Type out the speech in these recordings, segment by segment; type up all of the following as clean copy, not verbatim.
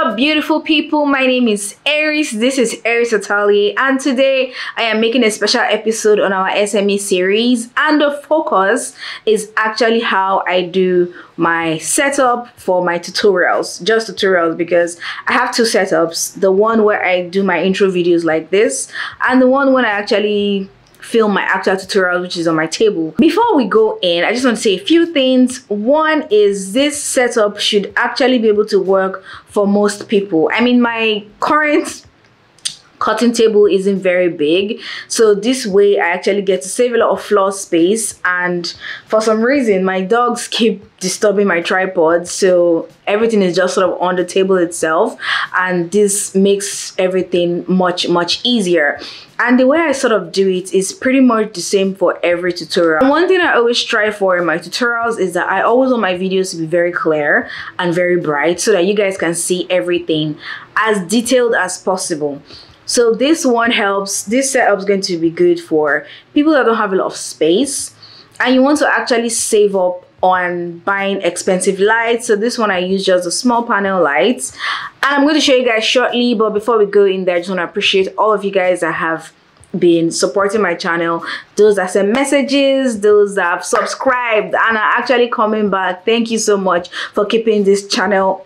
up, beautiful people? My name is Eris. This is ErisAtelierLagos, and today I am making a special episode on our SME series, and the focus is actually how I do my setup for my tutorials. Just tutorials, because I have two setups: the one where I do my intro videos like this, and the one when I actually film my actual tutorial, which is on my table. Before we go in, I just want to say a few things. One is this setup should actually be able to work for most people. I mean, my current cutting table isn't very big, so this way I actually get to save a lot of floor space, and for some reason my dogs keep disturbing my tripod, so everything is just sort of on the table itself, and this makes everything much easier. And the way I sort of do it is pretty much the same for every tutorial. And one thing I always strive for in my tutorials is that I always want my videos to be very clear and very bright, so that you guys can see everything as detailed as possible. So this one helps. This setup is going to be good for people that don't have a lot of space and you want to actually save up on buying expensive lights. So this one I use just the small panel lights, and I'm going to show you guys shortly. But before we go in there, I just want to appreciate all of you guys that have been supporting my channel, those that send messages, those that have subscribed and are actually coming back. Thank you so much for keeping this channel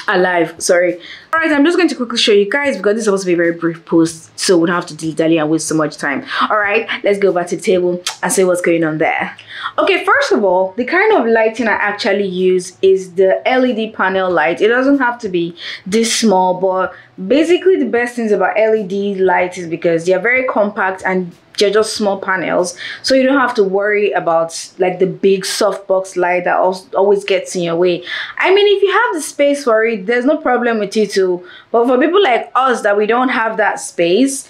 alive. Sorry. All right, I'm just going to quickly show you guys, because this is supposed to be a very brief post, so we don't have to dilly-dally and waste so much time. All right, let's go back to the table and see what's going on there. Okay, first of all, the kind of lighting I actually use is the LED panel light. It doesn't have to be this small, but basically the best things about LED lights is because they're very compact and they're just small panels, so you don't have to worry about like the big softbox light that always gets in your way. I mean, if you have the space for it, there's no problem with it too, but for people like us that we don't have that space,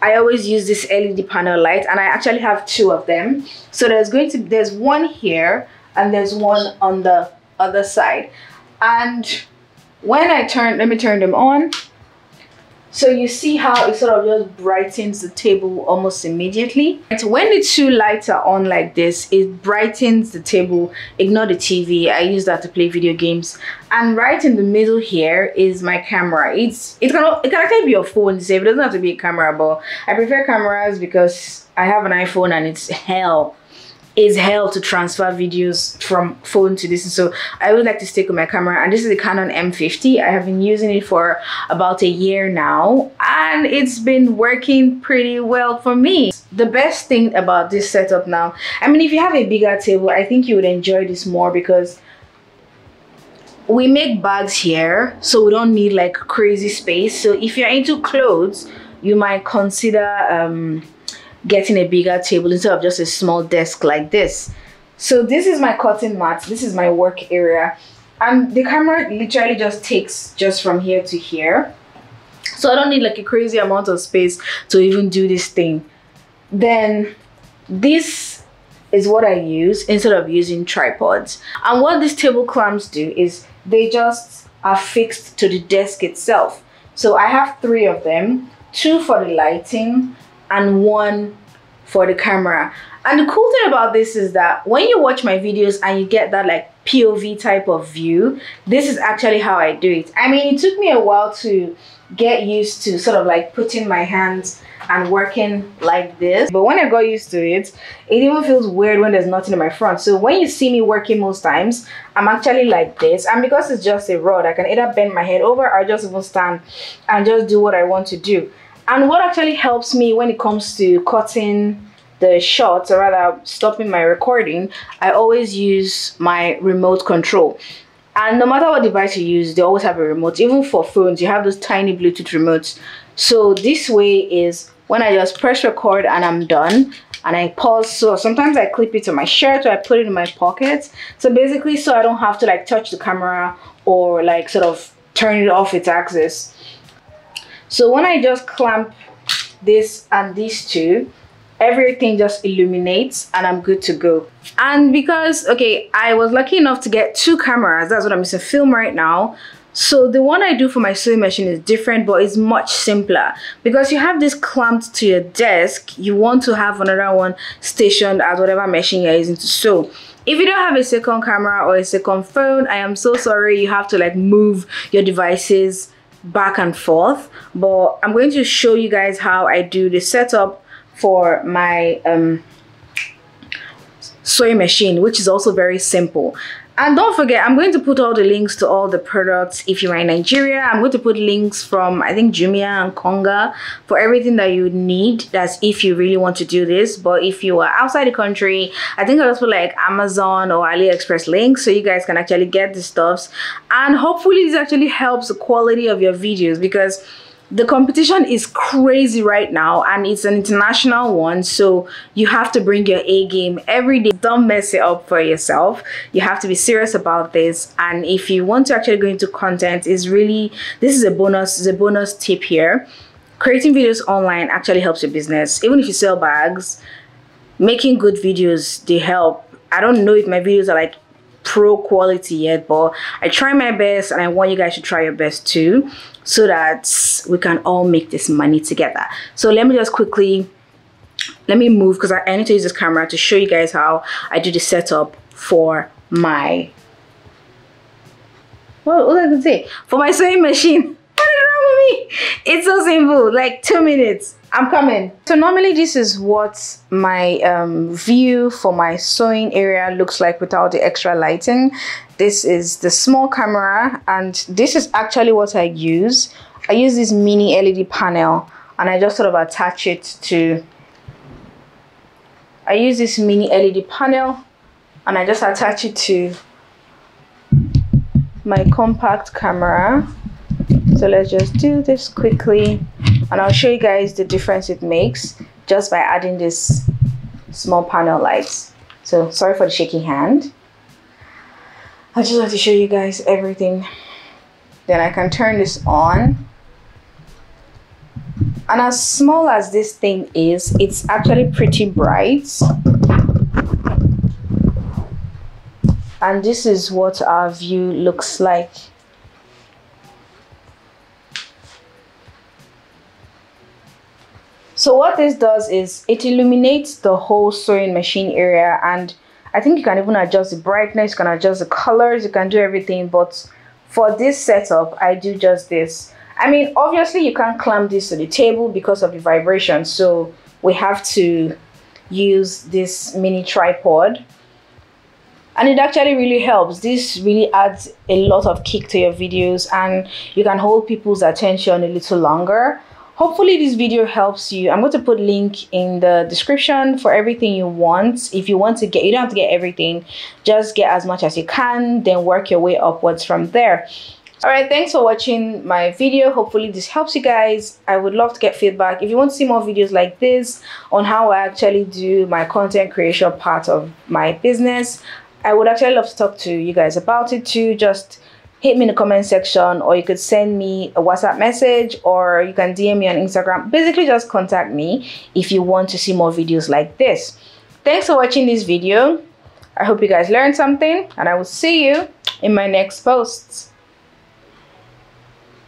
I always use this LED panel light, and I actually have two of them. So there's one here and there's one on the other side, and when I let me turn them on. So you see how it sort of just brightens the table almost immediately. So when the two lights are on like this, it brightens the table. Ignore the TV. I use that to play video games. And right in the middle here is my camera. It can actually be your phone. It doesn't have to be a camera, but I prefer cameras because I have an iPhone and it's hell to transfer videos from phone to this, and so I would like to stick with my camera. And this is the Canon M50. I have been using it for about a year now, and it's been working pretty well for me. The best thing about this setup now, I mean, if you have a bigger table, I think you would enjoy this more, because we make bags here, so we don't need like crazy space. So if you're into clothes, you might consider getting a bigger table instead of just a small desk like this. So this is my cutting mat. This is my work area, and the camera literally just takes just from here to here, so I don't need like a crazy amount of space to even do this thing. Then this is what I use instead of using tripods. And what these table clamps do is they just are fixed to the desk itself. So I have three of them, two for the lighting and one for the camera. And the cool thing about this is that when you watch my videos and you get that like POV type of view, this is actually how I do it. I mean, it took me a while to get used to sort of like putting my hands and working like this, but when I got used to it, it even feels weird when there's nothing in my front. So when you see me working most times, I'm actually like this, and because it's just a rod, I can either bend my head over or just even stand and just do what I want to do. And what actually helps me when it comes to cutting the shots, or rather stopping my recording, I always use my remote control. And no matter what device you use, they always have a remote. Even for phones, you have those tiny Bluetooth remotes. So this way is when I just press record and I'm done, and I pause. So sometimes I clip it to my shirt or I put it in my pocket. So basically, so I don't have to like touch the camera or like sort of turn it off its axis. So when I just clamp this and these two, everything just illuminates and I'm good to go. And because, okay, I was lucky enough to get two cameras, that's what I'm using to film right now, So the one I do for my sewing machine is different, but it's much simpler because you have this clamped to your desk. You want to have another one stationed at whatever machine you're using to sew. If you don't have a second camera or a second phone, I am so sorry, you have to like move your devices back and forth. But I'm going to show you guys how I do the setup for my sewing machine, which is also very simple. And don't forget, I'm going to put all the links to all the products. If you're in Nigeria, I'm going to put links from, I think, Jumia and Konga for everything that you need. That's if you really want to do this. But if you are outside the country, I think I'll just put like Amazon or AliExpress links so you guys can actually get the stuffs. And hopefully this actually helps the quality of your videos, because the competition is crazy right now and it's an international one, so you have to bring your A game every day. Don't mess it up for yourself. You have to be serious about this. And if you want to actually go into content, this is a bonus tip here. Creating videos online actually helps your business. Even if you sell bags, making good videos, they help. I don't know if my videos are like pro quality yet, but I try my best and I want you guys to try your best too, so that we can all make this money together. So let me just quickly, let me move because I need to use this camera to show you guys how I do the setup for my, what I can say, for my sewing machine. What is wrong with me? It's so simple, like 2 minutes. I'm coming. So normally this is what my view for my sewing area looks like without the extra lighting. This is the small camera, and this is actually what I use. I use this mini LED panel and I just sort of attach it to, I use this mini LED panel and I just attach it to my compact camera. So let's just do this quickly and I'll show you guys the difference it makes just by adding this small panel lights. So sorry for the shaky hand. I just have to show you guys everything. Then I can turn this on. And as small as this thing is, it's actually pretty bright. And this is what our view looks like. So what this does is it illuminates the whole sewing machine area, and I think you can even adjust the brightness, you can adjust the colors, you can do everything. But for this setup, I do just this. I mean, obviously you can't clamp this to the table because of the vibration, so we have to use this mini tripod. And it actually really helps. This really adds a lot of kick to your videos and you can hold people's attention a little longer. Hopefully this video helps you. I'm going to put link in the description for everything you want. If you want to get, you don't have to get everything, just get as much as you can, then work your way upwards from there. All right, thanks for watching my video. Hopefully this helps you guys. I would love to get feedback. If you want to see more videos like this on how I actually do my content creation part of my business, I would actually love to talk to you guys about it too. Just hit me in the comment section, or you could send me a WhatsApp message, or you can DM me on Instagram. Basically just contact me if you want to see more videos like this. Thanks for watching this video. I hope you guys learned something, and I will see you in my next posts.